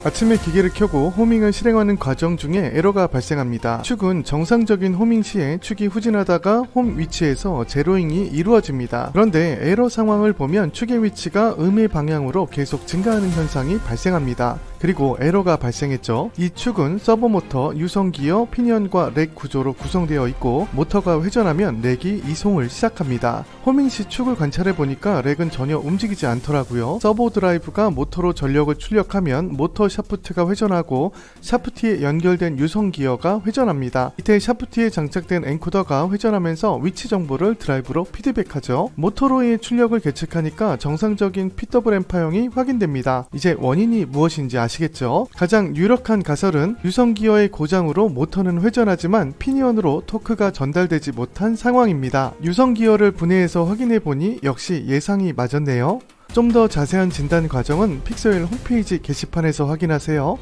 아침에 기계를 켜고 호밍을 실행하는 과정 중에 에러가 발생합니다. 축은 정상적인 호밍 시에 축이 후진하다가 홈 위치에서 제로잉이 이루어집니다. 그런데 에러 상황을 보면 축의 위치가 음의 방향으로 계속 증가하는 현상이 발생합니다. 그리고 에러가 발생했죠. 이 축은 서버모터, 유성기어, 피니언과 렉 구조로 구성되어 있고 모터가 회전하면 렉이 이송을 시작합니다. 호밍 시 축을 관찰해 보니까 렉은 전혀 움직이지 않더라고요. 서버 드라이브가 모터로 전력을 출력하면 모터 샤프트가 회전하고 샤프트에 연결된 유성기어가 회전합니다. 이때 샤프트에 장착된 엔코더가 회전하면서 위치 정보를 드라이브로 피드백하죠. 모터로의 출력을 계측하니까 정상적인 PW 앰파형이 확인됩니다. 이제 원인이 무엇인지 아시겠죠? 가장 유력한 가설은 유성기어의 고장으로 모터는 회전하지만 피니언으로 토크가 전달되지 못한 상황입니다. 유성기어를 분해해서 확인해보니 역시 예상이 맞았네요. 좀 더 자세한 진단 과정은 픽셀 홈페이지 게시판에서 확인하세요.